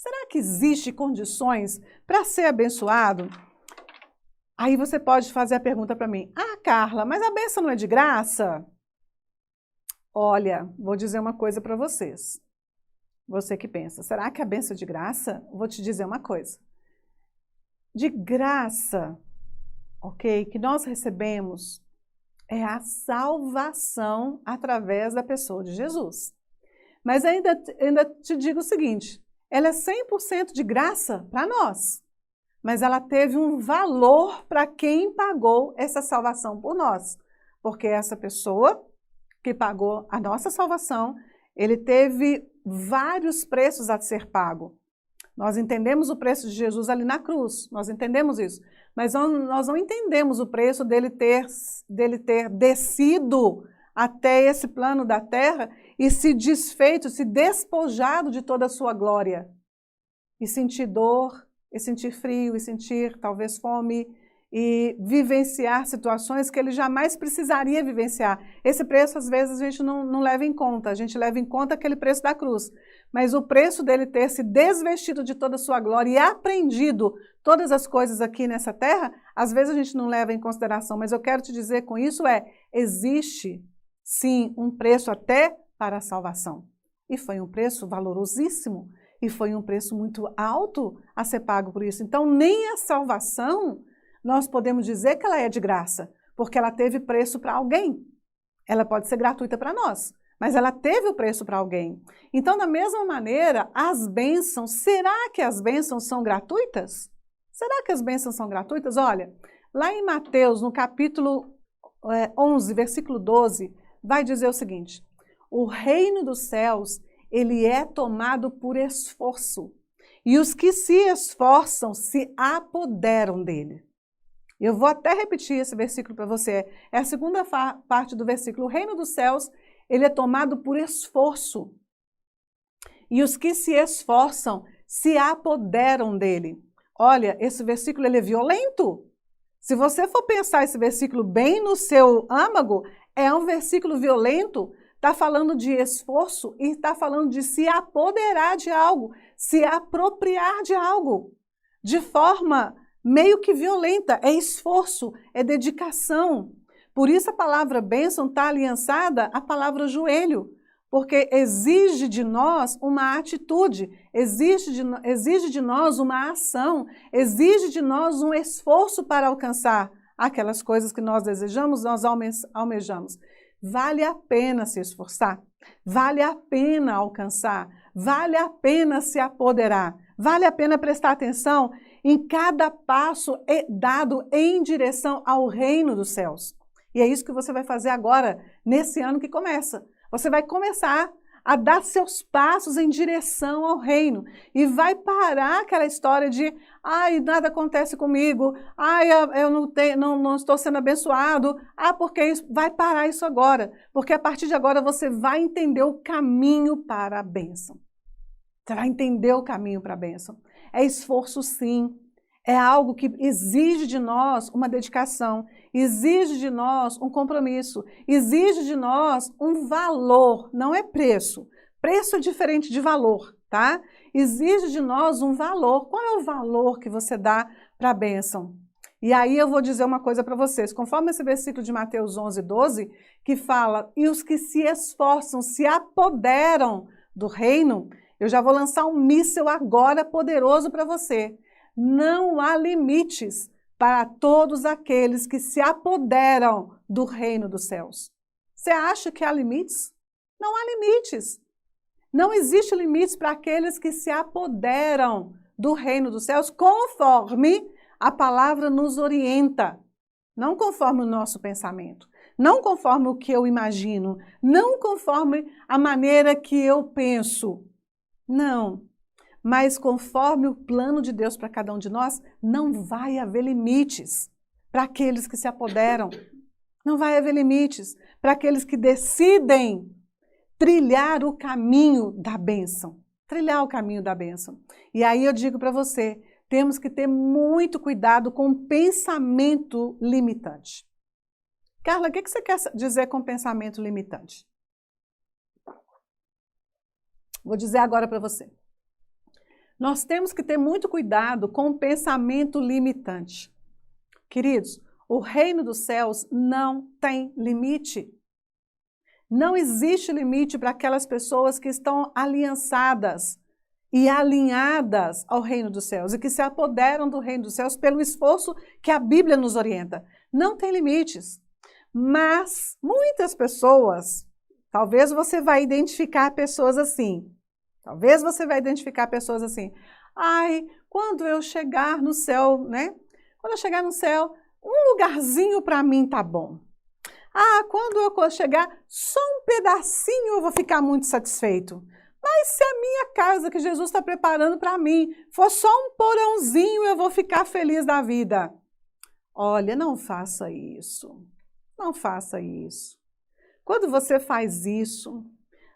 será que existe condições para ser abençoado? Aí você pode fazer a pergunta para mim, Carla, mas a bênção não é de graça? Olha, vou dizer uma coisa para vocês. Você que pensa, será que a bênção é de graça? Vou te dizer uma coisa. De graça, ok, que nós recebemos é a salvação através da pessoa de Jesus. Mas ainda te digo o seguinte, ela é 100% de graça para nós, mas ela teve um valor para quem pagou essa salvação por nós, porque essa pessoa que pagou a nossa salvação, ele teve vários preços a ser pago. Nós entendemos o preço de Jesus ali na cruz, nós entendemos isso, mas nós não entendemos o preço dele ter descido até esse plano da terra e se desfeito, se despojado de toda a sua glória. E sentir dor, e sentir frio, e sentir talvez fome, e vivenciar situações que ele jamais precisaria vivenciar. Esse preço, às vezes, a gente não leva em conta, a gente leva em conta aquele preço da cruz. Mas o preço dele ter se desvestido de toda a sua glória e aprendido todas as coisas aqui nessa terra, às vezes a gente não leva em consideração, mas eu quero te dizer com isso existe sim um preço até para a salvação. E foi um preço valorosíssimo, e foi um preço muito alto a ser pago por isso. Então, nem a salvação nós podemos dizer que ela é de graça, porque ela teve preço para alguém. Ela pode ser gratuita para nós, mas ela teve o preço para alguém. Então, da mesma maneira, as bênçãos, será que as bênçãos são gratuitas? Será que as bênçãos são gratuitas? Olha, lá em Mateus, no capítulo 11, versículo 12, vai dizer o seguinte, o reino dos céus, ele é tomado por esforço, e os que se esforçam se apoderam dele. Eu vou até repetir esse versículo para você. É a segunda parte do versículo. O reino dos céus, ele é tomado por esforço. E os que se esforçam se apoderam dele. Olha, esse versículo ele é violento. Se você for pensar esse versículo bem no seu âmago, é um versículo violento. Está falando de esforço e está falando de se apoderar de algo, se apropriar de algo, de forma meio que violenta, é esforço, é dedicação. Por isso a palavra bênção está aliançada à palavra joelho, porque exige de nós uma atitude, exige de nós uma ação, exige de nós um esforço para alcançar aquelas coisas que nós desejamos, nós almejamos. Vale a pena se esforçar, vale a pena alcançar, vale a pena se apoderar, vale a pena prestar atenção em cada passo dado em direção ao reino dos céus. E é isso que você vai fazer agora, nesse ano que começa. Você vai começar a dar seus passos em direção ao reino e vai parar aquela história de nada acontece comigo, eu não estou sendo abençoado, porque isso, vai parar isso agora, porque a partir de agora você vai entender o caminho para a bênção. Você vai entender o caminho para a bênção. É esforço sim, é algo que exige de nós uma dedicação, exige de nós um compromisso, exige de nós um valor, não é preço. Preço é diferente de valor, tá? Exige de nós um valor. Qual é o valor que você dá para a bênção? E aí eu vou dizer uma coisa para vocês, conforme esse versículo de Mateus 11, 12, que fala, e os que se esforçam, se apoderam do reino, eu já vou lançar um míssil agora poderoso para você. Não há limites para todos aqueles que se apoderam do reino dos céus. Você acha que há limites? Não há limites. Não existe limites para aqueles que se apoderam do reino dos céus, conforme a palavra nos orienta. Não conforme o nosso pensamento, não conforme o que eu imagino, não conforme a maneira que eu penso. Não. Mas conforme o plano de Deus para cada um de nós, não vai haver limites para aqueles que se apoderam. Não vai haver limites para aqueles que decidem trilhar o caminho da bênção. Trilhar o caminho da bênção. E aí eu digo para você, temos que ter muito cuidado com o pensamento limitante. Carla, o que você quer dizer com pensamento limitante? Vou dizer agora para você. Nós temos que ter muito cuidado com o pensamento limitante. Queridos, o reino dos céus não tem limite. Não existe limite para aquelas pessoas que estão aliançadas e alinhadas ao reino dos céus e que se apoderam do reino dos céus pelo esforço que a Bíblia nos orienta. Não tem limites. Mas muitas pessoas, talvez você vai identificar pessoas assim. Talvez você vai identificar pessoas assim. Ai, quando eu chegar no céu, né? Quando eu chegar no céu, um lugarzinho para mim tá bom. Ah, quando eu chegar, só um pedacinho eu vou ficar muito satisfeito. Mas se a minha casa que Jesus está preparando para mim for só um porãozinho, eu vou ficar feliz da vida. Olha, não faça isso. Não faça isso. Quando você faz isso,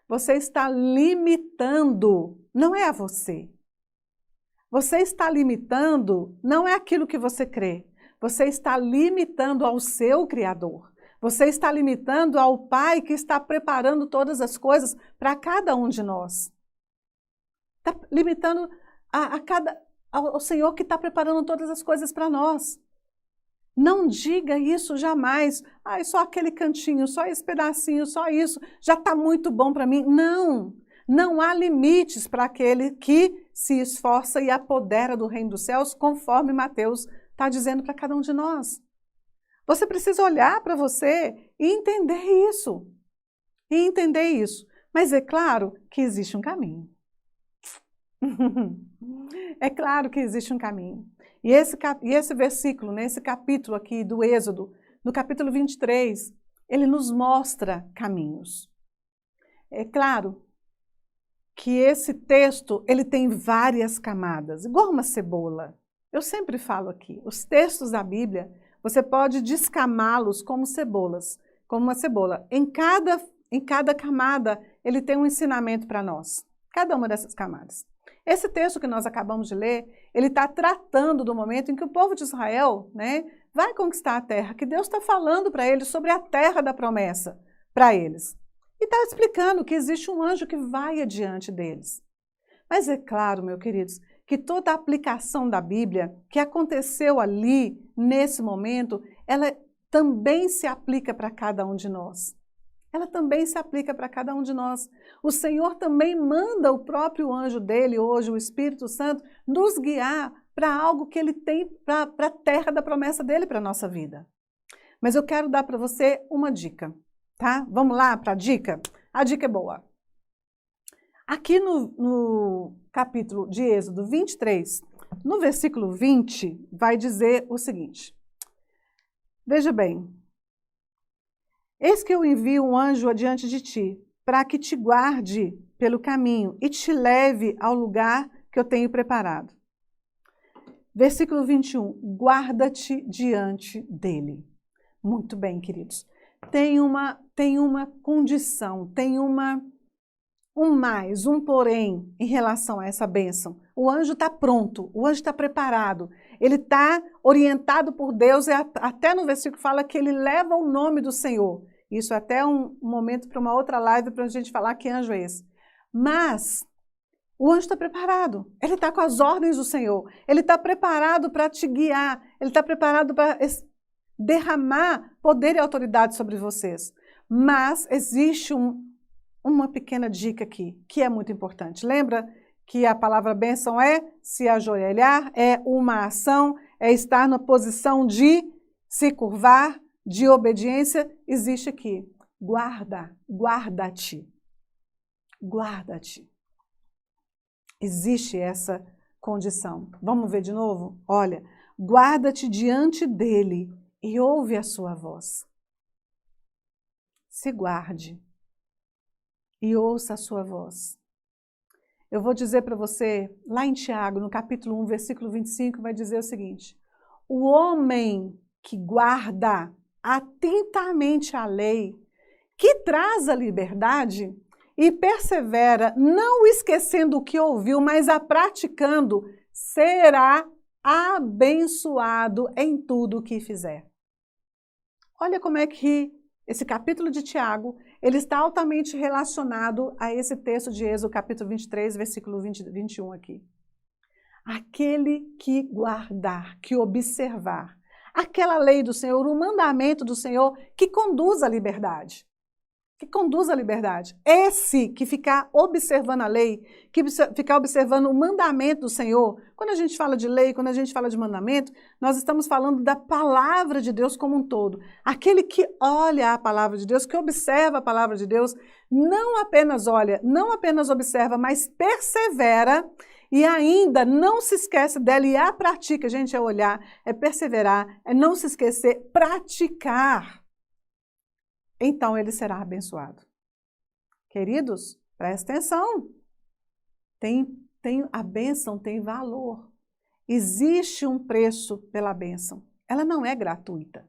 você está limitando, não é a você. Você está limitando, não é aquilo que você crê. Você está limitando ao seu Criador. Você está limitando ao Pai que está preparando todas as coisas para cada um de nós. Está limitando ao Senhor que está preparando todas as coisas para nós. Não diga isso jamais. Ai, só aquele cantinho, só esse pedacinho, só isso, já está muito bom para mim. Não, não há limites para aquele que se esforça e apodera do reino dos céus, conforme Mateus está dizendo para cada um de nós. Você precisa olhar para você e entender isso. Mas é claro que existe um caminho. É claro que existe um caminho. E esse versículo, nesse capítulo aqui do Êxodo, no capítulo 23, ele nos mostra caminhos. É claro que esse texto, ele tem várias camadas, igual uma cebola. Eu sempre falo aqui, os textos da Bíblia, você pode descamá-los como cebolas, como uma cebola. Em cada camada, ele tem um ensinamento para nós, cada uma dessas camadas. Esse texto que nós acabamos de ler, ele está tratando do momento em que o povo de Israel, né, vai conquistar a terra, que Deus está falando para eles sobre a terra da promessa para eles. E está explicando que existe um anjo que vai adiante deles. Mas é claro, meus queridos, que toda a aplicação da Bíblia que aconteceu ali, nesse momento, ela também se aplica para cada um de nós. Ela também se aplica para cada um de nós. O Senhor também manda o próprio anjo dele, hoje o Espírito Santo, nos guiar para algo que ele tem, para a terra da promessa dele para a nossa vida. Mas eu quero dar para você uma dica, tá? Vamos lá para a dica? A dica é boa. Aqui no capítulo de Êxodo 23, no versículo 20, vai dizer o seguinte. Veja bem. Eis que eu envio um anjo adiante de ti, para que te guarde pelo caminho e te leve ao lugar que eu tenho preparado. Versículo 21, guarda-te diante dele. Muito bem, queridos. Tem uma condição, tem um porém em relação a essa bênção. O anjo está pronto, o anjo está preparado. Ele está orientado por Deus e até no versículo fala que ele leva o nome do Senhor. Isso é até um momento para uma outra live para a gente falar que anjo é esse. Mas o anjo está preparado, ele está com as ordens do Senhor, ele está preparado para te guiar, ele está preparado para derramar poder e autoridade sobre vocês. Mas existe uma pequena dica aqui, que é muito importante. Lembra que a palavra bênção é se ajoelhar, é uma ação, é estar na posição de se curvar, de obediência, existe aqui. Guarda-te. Guarda-te. Existe essa condição. Vamos ver de novo? Olha, guarda-te diante dele e ouve a sua voz. Se guarde e ouça a sua voz. Eu vou dizer para você, lá em Tiago, no capítulo 1, versículo 25, vai dizer o seguinte: o homem que guarda atentamente a lei, que traz a liberdade e persevera, não esquecendo o que ouviu, mas a praticando, será abençoado em tudo o que fizer. Olha como é que esse capítulo de Tiago, ele está altamente relacionado a esse texto de Êxodo, capítulo 23, versículo 21 aqui. Aquele que guardar, que observar. Aquela lei do Senhor, o mandamento do Senhor que conduz à liberdade. Que conduz à liberdade. Esse que ficar observando a lei, que ficar observando o mandamento do Senhor. Quando a gente fala de lei, quando a gente fala de mandamento, nós estamos falando da palavra de Deus como um todo. Aquele que olha a palavra de Deus, que observa a palavra de Deus, não apenas olha, não apenas observa, mas persevera e ainda não se esquece dela e a pratica. Gente, é olhar, é perseverar, é não se esquecer, praticar. Então ele será abençoado. Queridos, presta atenção. A bênção tem valor. Existe um preço pela bênção. Ela não é gratuita.